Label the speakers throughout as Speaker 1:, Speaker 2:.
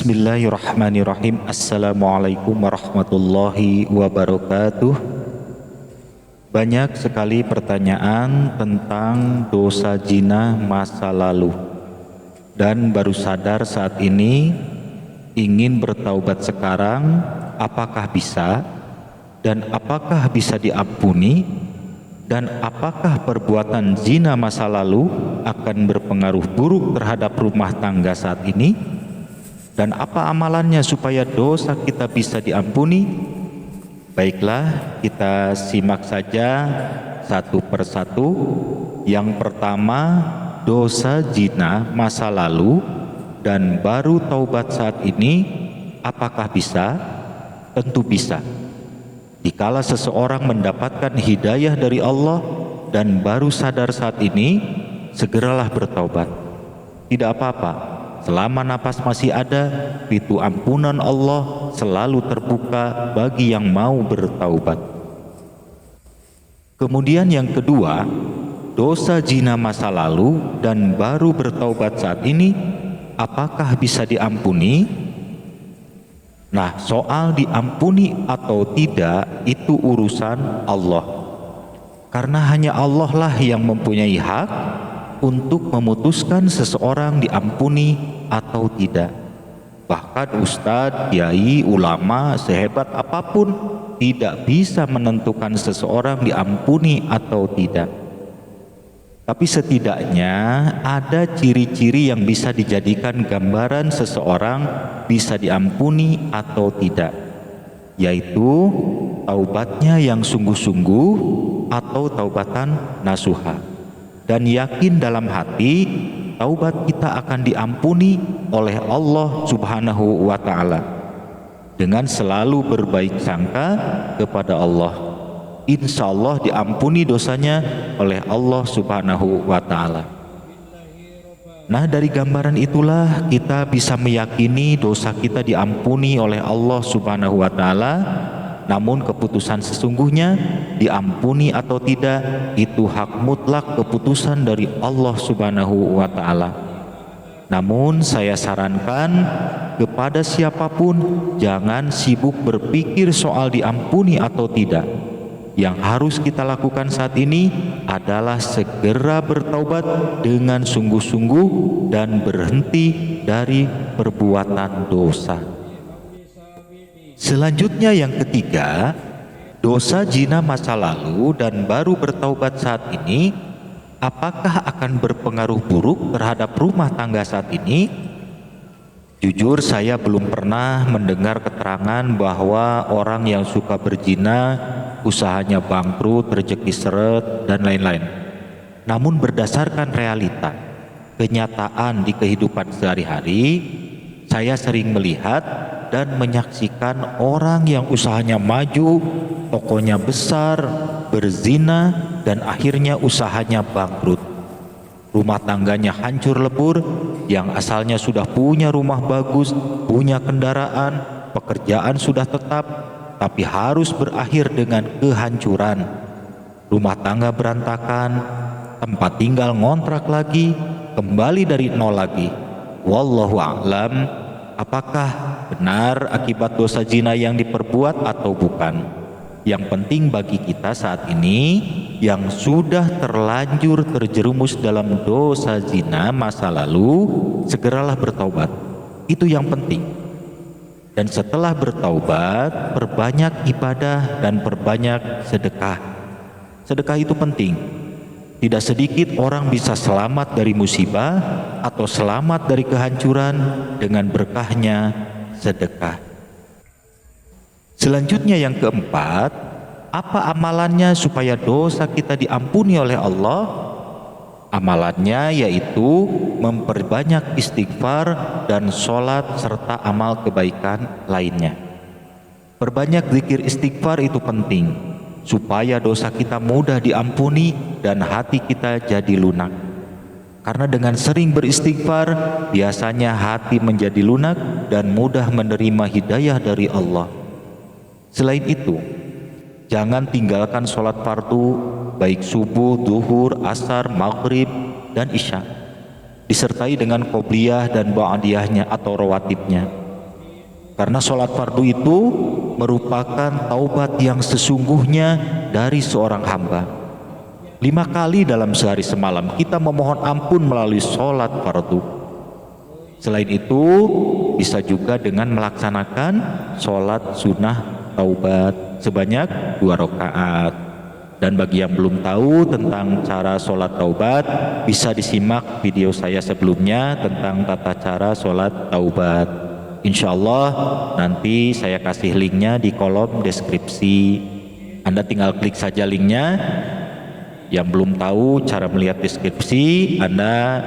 Speaker 1: Bismillahirrahmanirrahim. Assalamualaikum warahmatullahi wabarakatuh. Banyak sekali pertanyaan tentang dosa zina masa lalu, dan baru sadar saat ini ingin bertaubat sekarang. Apakah bisa? Dan apakah bisa diampuni? Dan apakah perbuatan zina masa lalu akan berpengaruh buruk terhadap rumah tangga saat ini? Dan apa amalannya supaya dosa kita bisa diampuni? Baiklah, kita simak saja satu persatu. Yang pertama, dosa zina masa lalu dan baru taubat saat ini, apakah bisa? Tentu bisa. Dikala seseorang mendapatkan hidayah dari Allah dan baru sadar saat ini, segeralah bertaubat. Tidak apa-apa. Selama napas masih ada, pintu ampunan Allah selalu terbuka bagi yang mau bertaubat. Kemudian yang kedua, dosa zina masa lalu dan baru bertaubat saat ini, apakah bisa diampuni? Nah, soal diampuni atau tidak itu urusan Allah. Karena hanya Allah lah yang mempunyai hak untuk memutuskan seseorang diampuni atau tidak. Bahkan ustadz, kiai, ulama sehebat apapun tidak bisa menentukan seseorang diampuni atau tidak. Tapi setidaknya ada ciri-ciri yang bisa dijadikan gambaran seseorang bisa diampuni atau tidak, yaitu taubatnya yang sungguh-sungguh atau taubatan nasuha, dan yakin dalam hati taubat kita akan diampuni oleh Allah Subhanahu wa Ta'ala, dengan selalu berbaik sangka kepada Allah. Insya Allah diampuni dosanya oleh Allah Subhanahu wa Ta'ala. Nah, dari gambaran itulah kita bisa meyakini dosa kita diampuni oleh Allah Subhanahu wa Ta'ala. Namun keputusan sesungguhnya diampuni atau tidak itu hak mutlak keputusan dari Allah Subhanahu wa Ta'ala. Namun saya sarankan kepada siapapun, jangan sibuk berpikir soal diampuni atau tidak. Yang harus kita lakukan saat ini adalah segera bertaubat dengan sungguh-sungguh dan berhenti dari perbuatan dosa. Selanjutnya yang ketiga, dosa zina masa lalu dan baru bertaubat saat ini, apakah akan berpengaruh buruk terhadap rumah tangga saat ini? Jujur saya belum pernah mendengar keterangan bahwa orang yang suka berzina usahanya bangkrut, rezeki seret, dan lain-lain. Namun berdasarkan realita, kenyataan di kehidupan sehari-hari, saya sering melihat dan menyaksikan orang yang usahanya maju, tokonya besar, berzina, dan akhirnya usahanya bangkrut. Rumah tangganya hancur lebur, yang asalnya sudah punya rumah bagus, punya kendaraan, pekerjaan sudah tetap, tapi harus berakhir dengan kehancuran. Rumah tangga berantakan, tempat tinggal ngontrak lagi, kembali dari nol lagi. Wallahu a'lam. Apakah benar akibat dosa zina yang diperbuat atau bukan? Yang penting bagi kita saat ini yang sudah terlanjur terjerumus dalam dosa zina masa lalu, segeralah bertaubat. Itu yang penting. Dan setelah bertaubat, perbanyak ibadah dan perbanyak sedekah. Sedekah itu penting. Tidak sedikit orang bisa selamat dari musibah atau selamat dari kehancuran dengan berkahnya sedekah. Selanjutnya yang keempat, apa amalannya supaya dosa kita diampuni oleh Allah? Amalannya yaitu memperbanyak istighfar dan sholat serta amal kebaikan lainnya. Perbanyak zikir istighfar itu penting supaya dosa kita mudah diampuni dan hati kita jadi lunak. Karena dengan sering beristighfar, biasanya hati menjadi lunak dan mudah menerima hidayah dari Allah. Selain itu, jangan tinggalkan sholat fardu, baik subuh, zuhur, asar, maghrib, dan isya, disertai dengan qobliyah dan ba'diyahnya atau rawatibnya. Karena sholat fardu itu merupakan taubat yang sesungguhnya dari seorang hamba. 5 kali dalam sehari semalam kita memohon ampun melalui sholat fardu. Selain itu bisa juga dengan melaksanakan sholat sunnah taubat sebanyak 2 rakaat. Dan bagi yang belum tahu tentang cara sholat taubat, bisa disimak video saya sebelumnya tentang tata cara sholat taubat. Insya Allah nanti saya kasih linknya di kolom deskripsi. Anda tinggal klik saja linknya. Yang belum tahu cara melihat deskripsi, Anda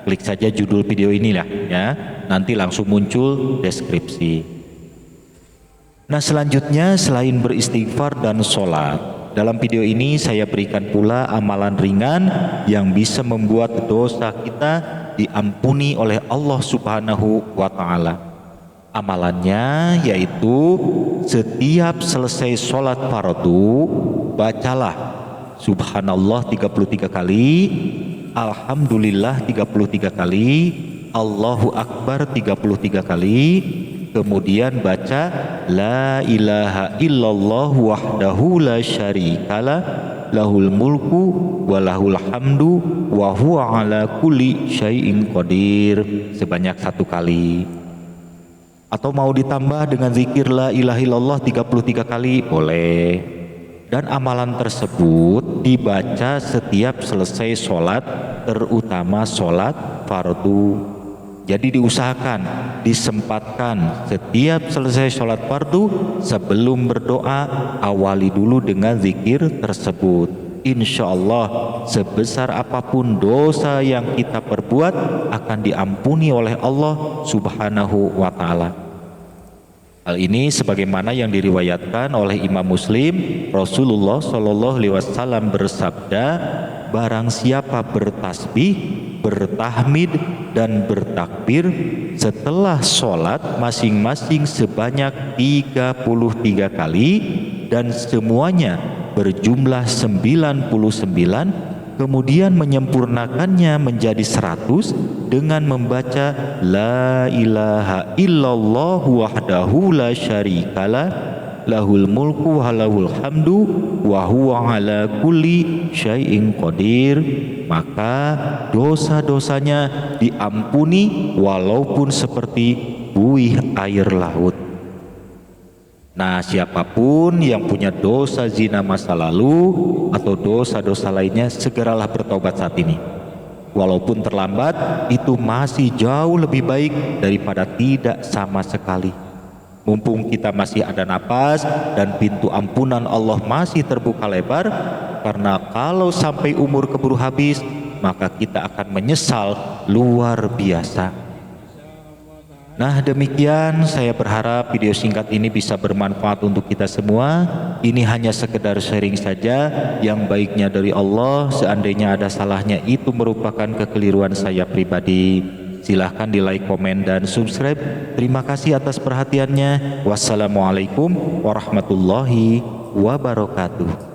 Speaker 1: klik saja judul video inilah ya. Nanti langsung muncul deskripsi. Nah, selanjutnya selain beristighfar dan sholat, dalam video ini saya berikan pula amalan ringan yang bisa membuat dosa kita diampuni oleh Allah Subhanahu wa Ta'ala. Amalannya yaitu setiap selesai sholat fardu, bacalah Subhanallah 33 kali, Alhamdulillah 33 kali, Allahu Akbar 33 kali, kemudian baca La ilaha illallah wahdahu la syarikalah lahul mulku wa lahul hamdu wa huwa ala kulli syai'in qadir sebanyak 1 kali. Atau mau ditambah dengan zikir La ilaha illallah 33 kali boleh. Dan amalan tersebut dibaca setiap selesai sholat, terutama sholat fardu. Jadi diusahakan, disempatkan setiap selesai sholat fardu sebelum berdoa, awali dulu dengan zikir tersebut. Insya Allah sebesar apapun dosa yang kita perbuat akan diampuni oleh Allah Subhanahu wa Ta'ala. Hal ini sebagaimana yang diriwayatkan oleh Imam Muslim, Rasulullah Shallallahu Alaihi Wasallam bersabda, barang siapa bertasbih, bertahmid dan bertakbir setelah sholat masing-masing sebanyak 33 kali dan semuanya berjumlah 99, kemudian menyempurnakannya menjadi 100 dengan membaca La ilaha illallah wahdahu la syarikalah lahul mulku wa lahul hamdu wa huwa ala kulli syai'in qadir, maka dosa-dosanya diampuni walaupun seperti buih air laut. Nah, siapapun yang punya dosa zina masa lalu atau dosa-dosa lainnya, segeralah bertobat saat ini. Walaupun terlambat, itu masih jauh lebih baik daripada tidak sama sekali. Mumpung kita masih ada napas dan pintu ampunan Allah masih terbuka lebar, karena kalau sampai umur keburu habis, maka kita akan menyesal luar biasa. Nah, demikian saya berharap video singkat ini bisa bermanfaat untuk kita semua. Ini hanya sekedar sharing saja, yang baiknya dari Allah. Seandainya ada salahnya, itu merupakan kekeliruan saya pribadi. Silahkan di like, komen, dan subscribe. Terima kasih atas perhatiannya. Wassalamualaikum warahmatullahi wabarakatuh.